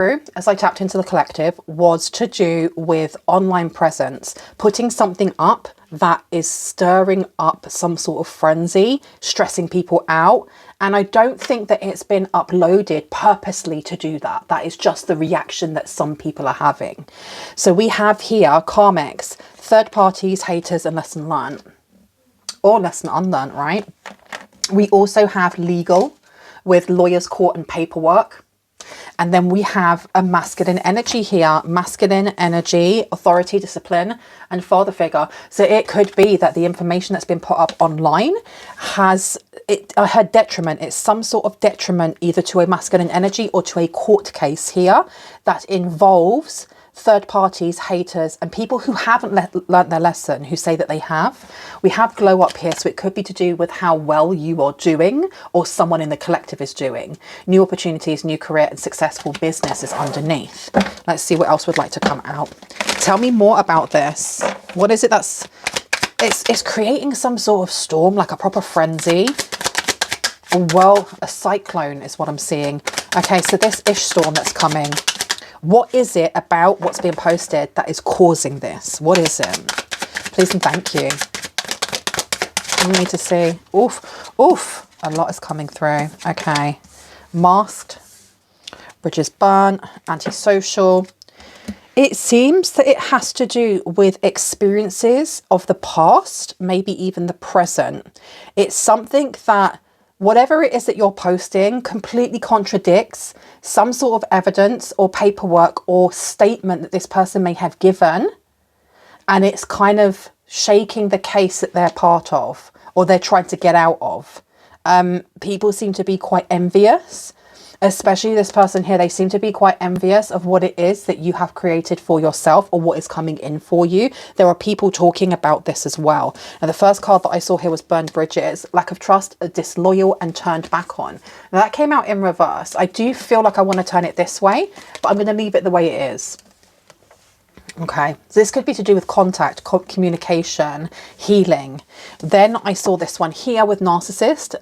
as I tapped into the collective was to do with online presence, putting something up that is stirring up some sort of frenzy, stressing people out. And I don't think that it's been uploaded purposely to do that. That is just the reaction that some people are having. So we have here karmics, third parties, haters, and lesson learned, or lesson unlearned, right? We also have legal with lawyers, court, and paperwork. And then we have a masculine energy here, masculine energy, authority, discipline, and father figure. So it could be that the information that's been put up online has her detriment. It's some sort of detriment either to a masculine energy or to a court case here that involves third parties, haters, and people who haven't learnt their lesson, who say that they have. We have glow up here, so it could be to do with how well you are doing or someone in the collective is doing. New opportunities, new career, and successful business is underneath. Let's see what else would like to come out. Tell me more about this. What is it that's... It's creating some sort of storm, like a proper frenzy. Well, a cyclone is what I'm seeing. Okay, so this ish storm that's coming. What is it about what's being posted that is causing this? What is it? Please and thank you. We need to see. Oof, oof. A lot is coming through. Okay. Masked. Bridges burnt. Antisocial. It seems that it has to do with experiences of the past, maybe even the present. It's something that whatever it is that you're posting completely contradicts some sort of evidence or paperwork or statement that this person may have given. And it's kind of shaking the case that they're part of or they're trying to get out of. People seem to be quite envious, especially this person here. They seem to be quite envious of what it is that you have created for yourself or what is coming in for you. There are people talking about this as well. Now, the first card that I saw here was burned bridges, lack of trust, disloyal, and turned back on. Now, that came out in reverse. I do feel like I want to turn it this way, but I'm going to leave it the way it is. Okay, so this could be to do with contact, communication, healing. Then I saw this one here with narcissist,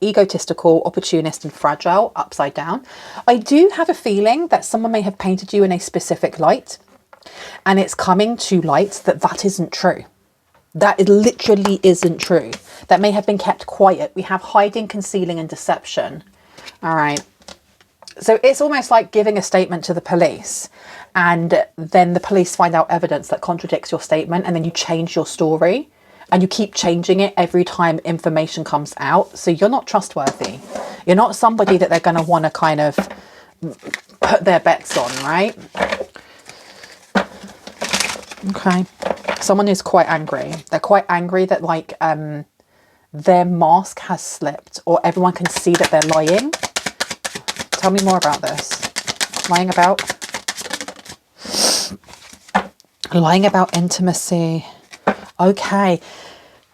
egotistical, opportunist, and fragile, upside down. I do have a feeling that someone may have painted you in a specific light, and it's coming to light that that isn't true. That it literally isn't true. That may have been kept quiet. We have hiding, concealing, and deception. All right. So it's almost like giving a statement to the police, and then the police find out evidence that contradicts your statement, and then you change your story and you keep changing it every time information comes out. So you're not trustworthy. You're not somebody that they're going to want to kind of put their bets on, right? Okay. Someone is quite angry. They're quite angry that like their mask has slipped, or everyone can see that they're lying. Tell me more about this. Lying about intimacy. Okay.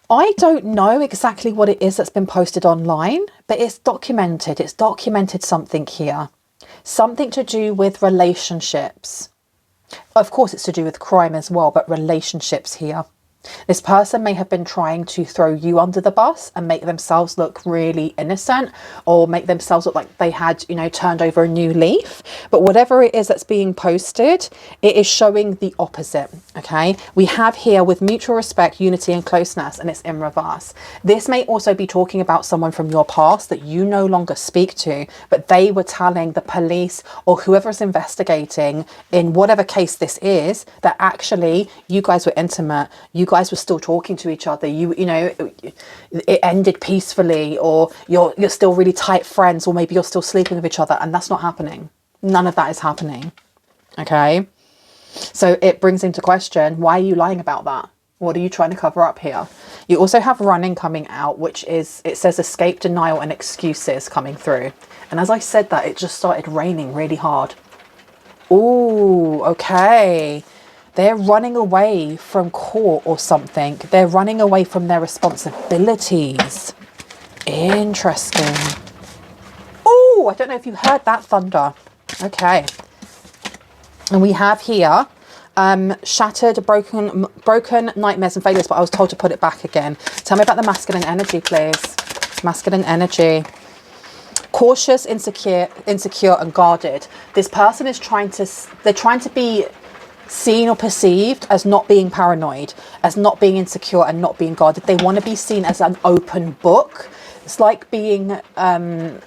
I don't know exactly what it is that's been posted online, but it's documented. It's documented something here. Something to do with relationships. Of course, it's to do with crime as well, but relationships here. This person may have been trying to throw you under the bus and make themselves look really innocent, or make themselves look like they had, you know, turned over a new leaf. But whatever it is that's being posted, it is showing the opposite. Okay, we have here with mutual respect, unity, and closeness, and it's in reverse. This may also be talking about someone from your past that you no longer speak to, but they were telling the police or whoever's investigating in whatever case this is that actually you guys were intimate, you guys were still talking to each other, you know, it ended peacefully, or you're still really tight friends, or maybe you're still sleeping with each other, and that's not happening. None of that is happening. Okay, so it brings into question, why are you lying about that? What are you trying to cover up here? You also have running coming out, which is, it says escape, denial, and excuses coming through. And as I said that, it just started raining really hard. Ooh, okay. They're running away from court or something. They're running away from their responsibilities. Interesting. Oh, I don't know if you heard that thunder. Okay. And we have here shattered, broken nightmares and failures, but I was told to put it back again. Tell me about the masculine energy, please. Masculine energy. cautious, insecure and guarded. This person is they're trying to be seen or perceived as not being paranoid, as not being insecure and not being guarded. They want to be seen as an open book. It's like being a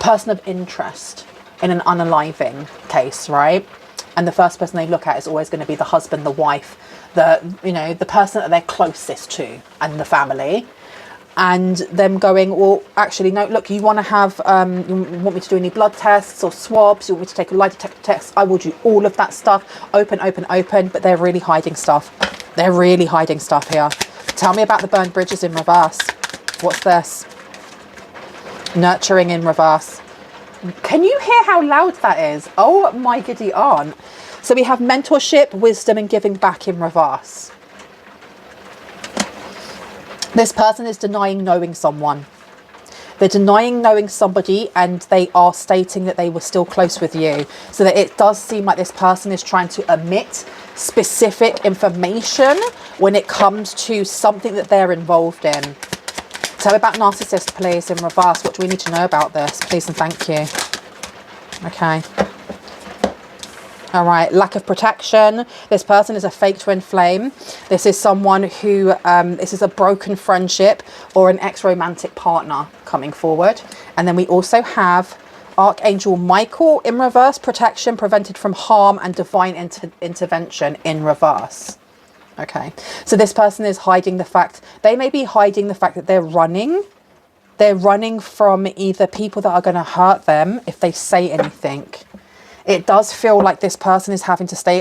person of interest in an unaliving case, right? And the first person they look at is always going to be the husband, the wife, the person that they're closest to and the family. And them going, well, actually, no, look, you want to have, you want me to do any blood tests or swabs? You want me to take a lie detector test? I will do all of that stuff. Open, but they're really hiding stuff. They're really hiding stuff here. Tell me about the burned bridges in reverse. What's this? Nurturing in reverse. Can you hear how loud that is? Oh my giddy aunt. So we have mentorship, wisdom and giving back in reverse. This person is denying knowing someone. They're denying knowing somebody and they are stating that they were still close with you. So that it does seem like this person is trying to omit specific information when it comes to something that they're involved in. Tell me about narcissist, please, in reverse. What do we need to know about this? Please and thank you. Okay. All right, lack of protection. This person is a fake twin flame. This is someone who, this is a broken friendship or an ex-romantic partner coming forward. And then we also have Archangel Michael in reverse, protection, prevented from harm and divine intervention in reverse. Okay, so this person is hiding the fact, they may be hiding the fact that they're running. They're running from either people that are going to hurt them if they say anything. It does feel like this person is having to stay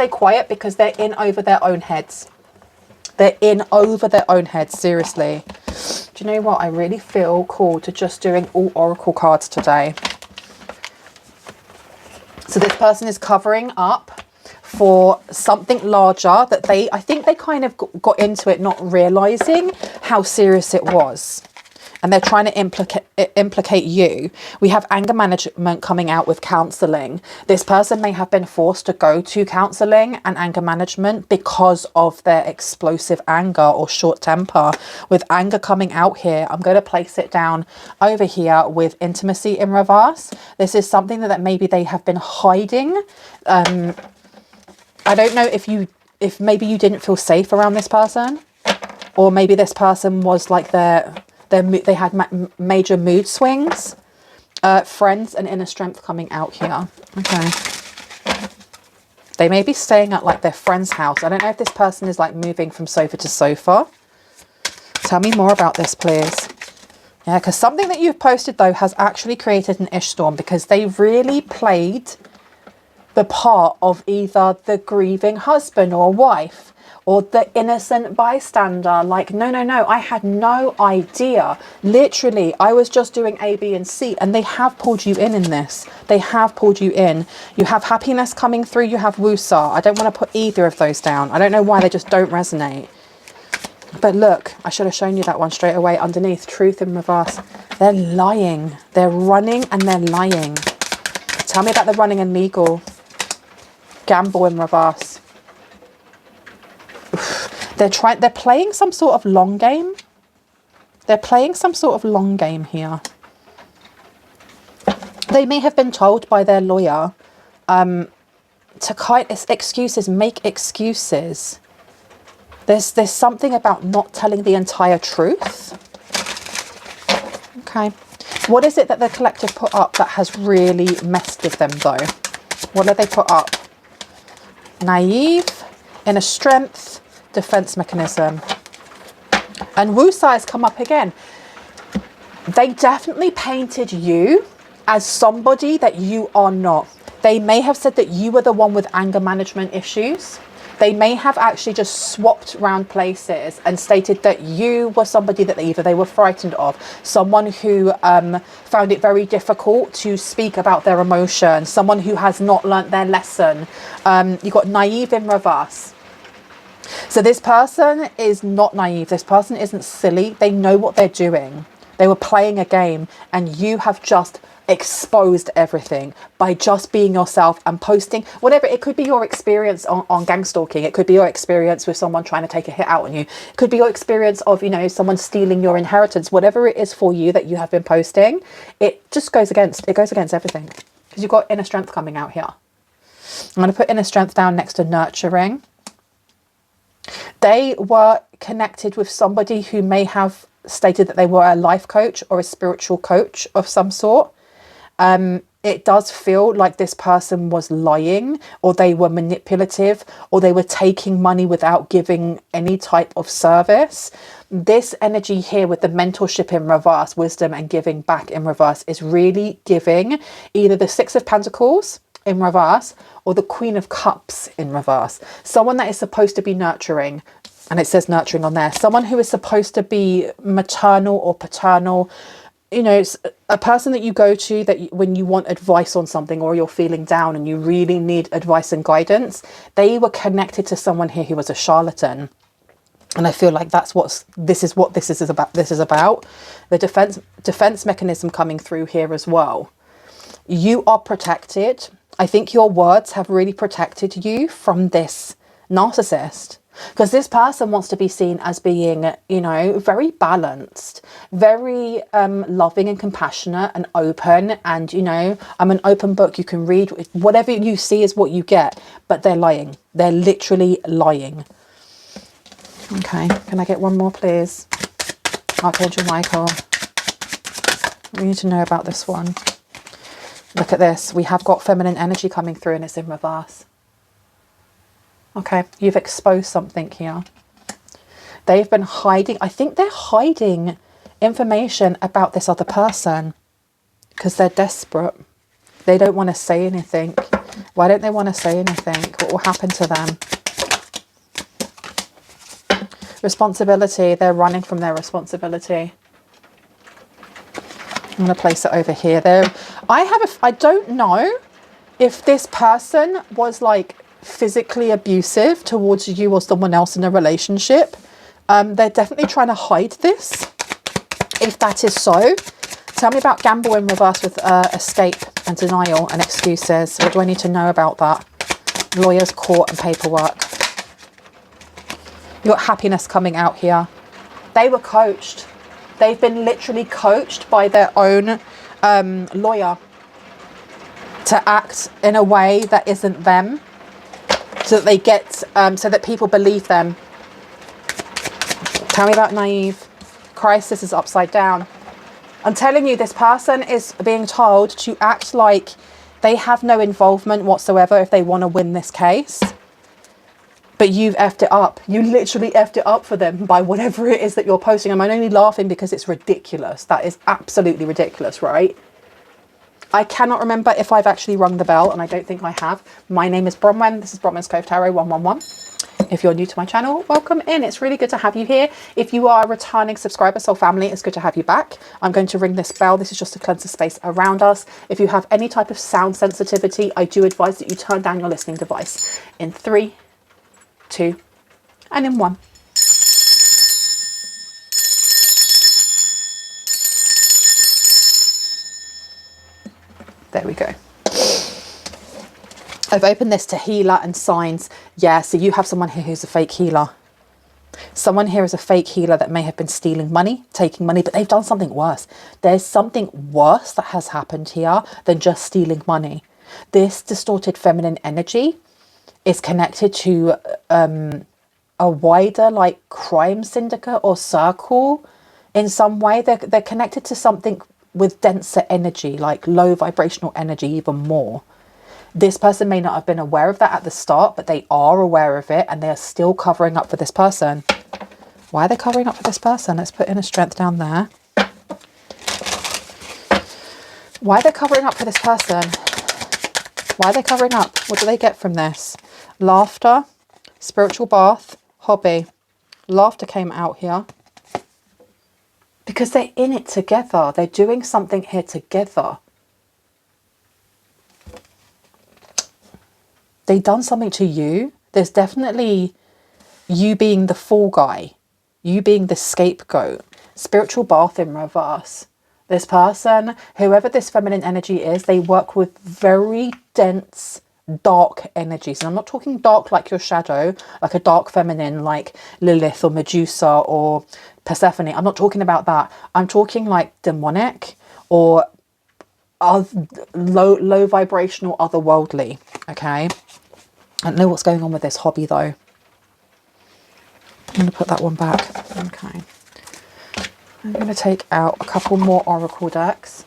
quiet because they're in over their own heads. They're in over their own heads, seriously. Do you know what? I really feel called to just doing all oracle cards today. So this person is covering up for something larger that I think they kind of got into it not realizing how serious it was. And they're trying to implicate you. We have anger management coming out with counseling. This person may have been forced to go to counseling and anger management because of their explosive anger or short temper. With anger coming out here, I'm going to place it down over here with intimacy in reverse. This is something that maybe they have been hiding. I don't know if maybe you didn't feel safe around this person, or maybe this person was like they had major mood swings. Friends and inner strength coming out here. Okay. They may be staying at like their friend's house. I don't know if this person is like moving from sofa to sofa. Tell me more about this, please. Yeah, because something that you've posted though has actually created an ish storm, because they really played the part of either the grieving husband or wife, or the innocent bystander. Like, no, I had no idea. Literally, I was just doing A, B, and C, and they have pulled you in this. They have pulled you in. You have happiness coming through. You have woosah. I don't want to put either of those down. I don't know why, they just don't resonate. But look, I should have shown you that one straight away. Underneath, truth in reverse. They're lying. They're running and they're lying. Tell me about the running and legal. Gamble in reverse. They're playing some sort of long game. They're playing some sort of long game here. They may have been told by their lawyer to make excuses. There's something about not telling the entire truth. Okay. What is it that the collective put up that has really messed with them though? What did they put up? Naive, inner strength, defense mechanism. And woosah has come up again. They definitely painted you as somebody that you are not. They may have said that you were the one with anger management issues. They may have actually just swapped around places and stated that you were somebody that either they were frightened of, someone who found it very difficult to speak about their emotions, someone who has not learnt their lesson. You got naive in reverse. So this person is not naive. This person isn't silly. They know what they're doing. They were playing a game and you have just exposed everything by just being yourself and posting whatever. It could be your experience on gang stalking. It could be your experience with someone trying to take a hit out on you. It could be your experience of, you know, someone stealing your inheritance. Whatever it is for you that you have been posting, it just goes against everything, because you've got inner strength coming out here. I'm going to put inner strength down next to nurturing. They were connected with somebody who may have stated that they were a life coach or a spiritual coach of some sort. It does feel like this person was lying, or they were manipulative, or they were taking money without giving any type of service. This energy here with the mentorship in reverse, wisdom and giving back in reverse, is really giving either the Six of Pentacles in reverse or the Queen of Cups in reverse. Someone that is supposed to be nurturing, and it says nurturing on there. Someone who is supposed to be maternal or paternal. You know, it's a person that you go to that when you want advice on something, or you're feeling down and you really need advice and guidance. They were connected to someone here who was a charlatan. And I feel like that's what this is about. This is about the defense mechanism coming through here as well. You are protected. I think your words have really protected you from this narcissist. Because this person wants to be seen as being, you know, very balanced, very loving and compassionate and open. And, you know, I'm an open book. You can read whatever you see is what you get. But they're lying. They're literally lying. Okay. Can I get one more, please? Archangel Michael. We need to know about this one. Look at this. We have got feminine energy coming through and it's in reverse. Okay, you've exposed something here. They've been hiding. I think they're hiding information about this other person because they're desperate. They don't want to say anything. Why don't they want to say anything? What will happen to them? Responsibility. They're running from their responsibility. I'm going to place it over here. I don't know if this person was like physically abusive towards you or someone else in a relationship. They're definitely trying to hide this. If that is so, tell me about gamble in reverse with escape and denial and excuses. What do I need to know about that? Lawyers, court and paperwork. You've got happiness coming out here. They were coached. They've been literally coached by their own lawyer to act in a way that isn't them. So that they get, so that people believe them. Tell me about naive. Crisis is upside down. I'm telling you, this person is being told to act like they have no involvement whatsoever if they want to win this case. But you've effed it up. You literally effed it up for them by whatever it is that you're posting. I'm only laughing because it's ridiculous. That is absolutely ridiculous, right? I cannot remember if I've actually rung the bell, and I don't think I have. My name is Bronwen. This is Bronwen's Cove Tarot 111. If you're new to my channel, welcome in. It's really good to have you here. If you are a returning subscriber, soul family, it's good to have you back. I'm going to ring this bell. This is just to cleanse the space around us. If you have any type of sound sensitivity, I do advise that you turn down your listening device in 3, 2, and in 1. There we go. I've opened this to healer and signs. Yeah, so you have someone here who's a fake healer. Someone here is a fake healer that may have been stealing money, taking money, but they've done something worse. There's something worse that has happened here than just stealing money. This distorted feminine energy is connected to a wider like crime syndicate or circle in some way. They're connected to something with denser energy, like low vibrational energy even more. This person may not have been aware of that at the start, but they are aware of it and they are still covering up for this person. Why are they covering up for this person? Let's put inner strength down there. Why are they covering up for this person? Why are they covering up? What do they get from this? Laughter, spiritual bath, hobby. Laughter came out here. Because they're in it together. They're doing something here together. They've done something to you. There's definitely you being the fall guy. You being the scapegoat. Spiritual bath in reverse. This person, whoever this feminine energy is, they work with very dense, dark energies. And I'm not talking dark like your shadow, like a dark feminine like Lilith or Medusa or Persephone. I'm not talking about that. I'm talking like demonic or low vibrational, otherworldly. Okay. I don't know what's going on with this hobby though. I'm going to put that one back. Okay. I'm going to take out a couple more oracle decks.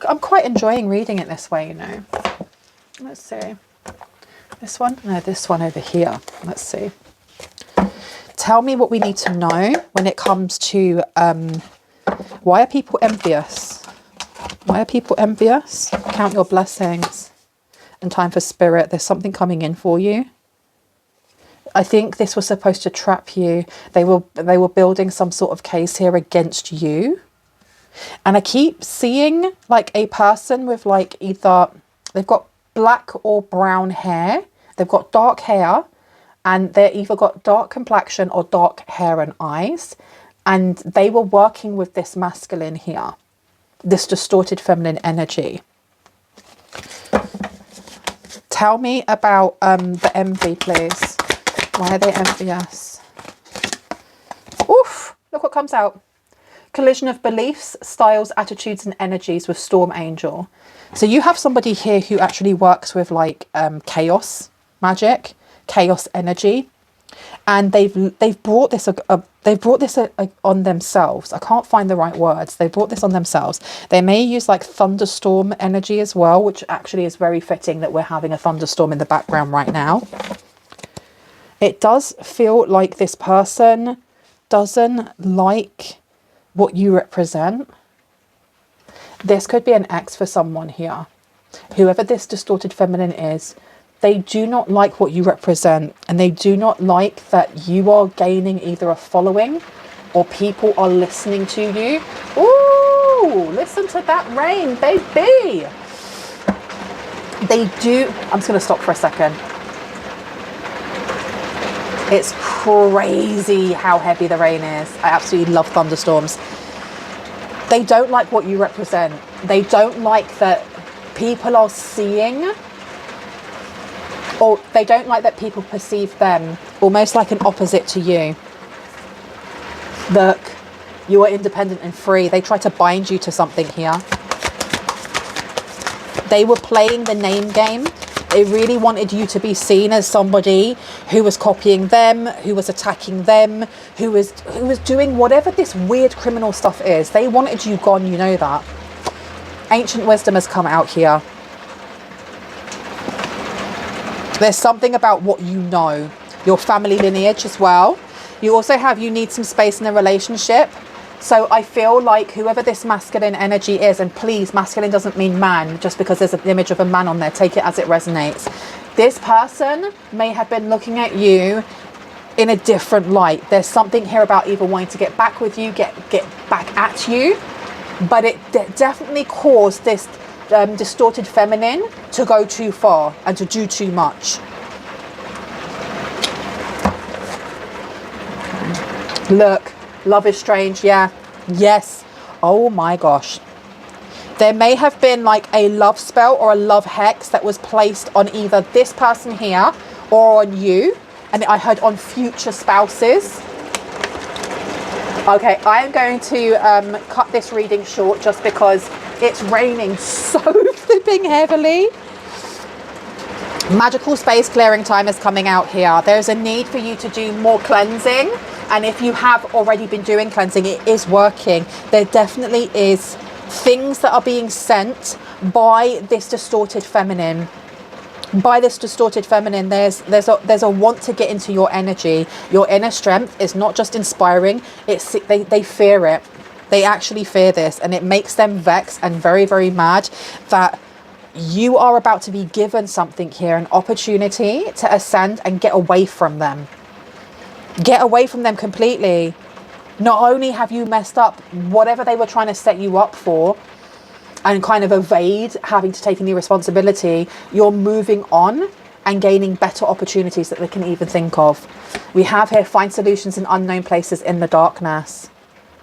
I'm quite enjoying reading it this way, you know. Let's see. This one? No, this one over here. Let's see. Tell me what we need to know when it comes to why are people envious? Why are people envious? Count your blessings and time for spirit. There's something coming in for you. I think this was supposed to trap you. They were building some sort of case here against you. And I keep seeing like a person with like either they've got black or brown hair. They've got dark hair and they're either got dark complexion or dark hair and eyes. And they were working with this masculine here, this distorted feminine energy. Tell me about the envy, please. Why are they envious? Oof, look what comes out. Collision of beliefs, styles, attitudes and energies with Storm Angel. So you have somebody here who actually works with like chaos magic, chaos energy, and they've brought this on themselves. I can't find the right words. They brought this on themselves. They may use like thunderstorm energy as well, which actually is very fitting that we're having a thunderstorm in the background right now. It does feel like this person doesn't like what you represent. This could be an ex for someone here. Whoever this distorted feminine is, they do not like what you represent, and they do not like that you are gaining either a following or people are listening to you. Ooh, listen to that rain, baby. They do. I'm just going to stop for a second. It's crazy how heavy the rain is. I absolutely love thunderstorms. They don't like what you represent. They don't like that people are seeing, or they don't like that people perceive them almost like an opposite to you. Look, you are independent and free. They try to bind you to something here. They were playing the name game. They really wanted you to be seen as somebody who was copying them, who was attacking them, who was doing whatever this weird criminal stuff is. They wanted you gone, you know that. Ancient wisdom has come out here. There's something about what you know, your family lineage as well. You also have, you need some space in a relationship. So I feel like whoever this masculine energy is, and please, masculine doesn't mean man, just because there's an image of a man on there, take it as it resonates. This person may have been looking at you in a different light. There's something here about either wanting to get back with you, get back at you, but it definitely caused this distorted feminine to go too far and to do too much. Look. Love is strange, yeah. Yes. Oh my gosh. There may have been like a love spell or a love hex that was placed on either this person here or on you. And I heard on future spouses. Okay, I am going to cut this reading short just because it's raining so flipping heavily. Magical space clearing time is coming out here. There's a need for you to do more cleansing. And if you have already been doing cleansing, it is working. There definitely is things that are being sent by this distorted feminine. By this distorted feminine, there's a want to get into your energy. Your inner strength is not just inspiring. They fear it. They actually fear this, and it makes them vexed and very, very mad that you are about to be given something here, an opportunity to ascend and get away from them. Get away from them completely. Not only have you messed up whatever they were trying to set you up for and kind of evade having to take any responsibility, you're moving on and gaining better opportunities that they can even think of. We have here, find solutions in unknown places in the darkness.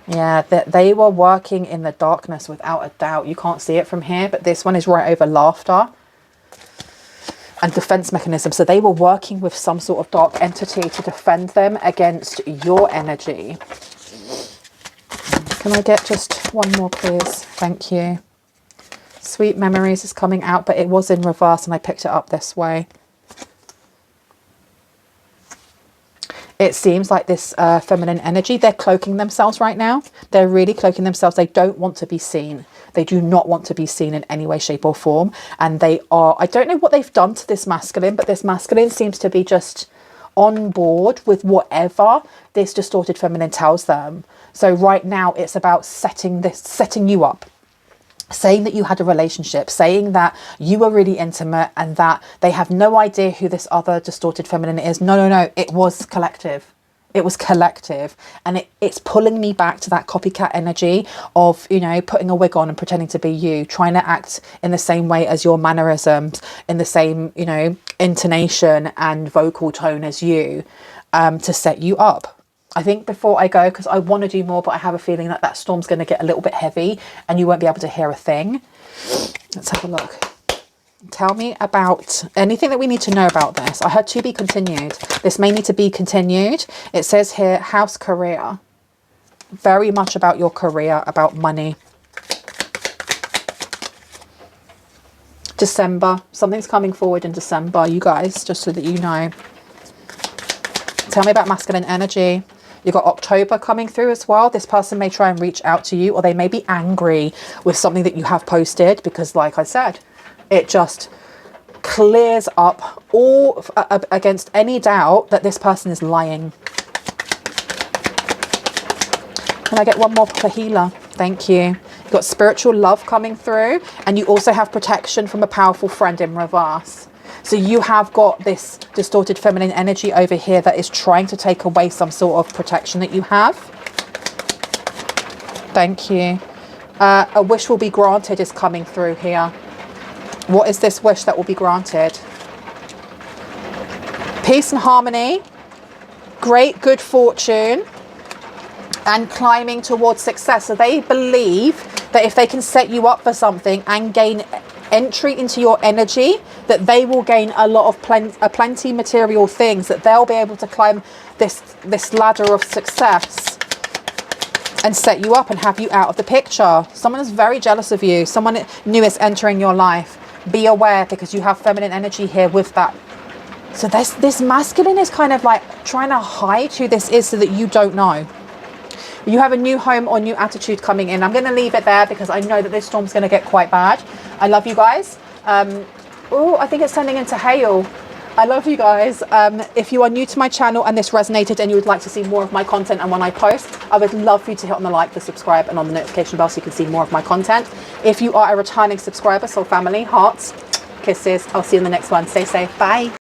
Yeah, they were working in the darkness without a doubt. You can't see it from here, but this one is right over laughter and defense mechanism. So they were working with some sort of dark entity to defend them against your energy. Can I get just one more, please? Thank you. Sweet Memories is coming out, but it was in reverse and I picked it up this way. It seems like this feminine energy, they're cloaking themselves right now. They're really cloaking themselves. They don't want to be seen. They do not want to be seen in any way, shape or form. And they are, I don't know what they've done to this masculine, but this masculine seems to be just on board with whatever this distorted feminine tells them. So right now it's about setting you up. Saying that you had a relationship, saying that you were really intimate and that they have no idea who this other distorted feminine is. No. It was collective. It was collective. And it's pulling me back to that copycat energy of, you know, putting a wig on and pretending to be you, trying to act in the same way as your mannerisms, in the same, you know, intonation and vocal tone as you, to set you up. I think before I go, because I want to do more, but I have a feeling that storm's going to get a little bit heavy and you won't be able to hear a thing. Let's have a look. Tell me about anything that we need to know about this. I heard to be continued. This may need to be continued. It says here, house career. Very much about your career, about money. December. Something's coming forward in December, you guys, just so that you know. Tell me about masculine energy. You've got October coming through as well. This person may try and reach out to you, or they may be angry with something that you have posted because, like I said, it just clears up all against any doubt that this person is lying. Can I get one more for healer? Thank you. You've got spiritual love coming through, and you also have protection from a powerful friend in reverse. So you have got this distorted feminine energy over here that is trying to take away some sort of protection that you have. Thank you. A wish will be granted is coming through here. What is this wish that will be granted? Peace and harmony, great good fortune, and climbing towards success. So they believe that if they can set you up for something and gain entry into your energy, that they will gain a lot of plenty material things, that they'll be able to climb this ladder of success and set you up and have you out of the picture. Someone is very jealous of you. Someone new is entering your life. Be aware, because you have feminine energy here with that. So this masculine is kind of like trying to hide who this is so that you don't know. You have a new home or new attitude coming in. I'm going to leave it there because I know that this storm's going to get quite bad. I love you guys. Oh, I think it's turning into hail. I love you guys. If you are new to my channel and this resonated and you would like to see more of my content and when I post, I would love for you to hit on the like, the subscribe and on the notification bell so you can see more of my content. If you are a returning subscriber, soul family, hearts, kisses. I'll see you in the next one. Stay safe. Bye.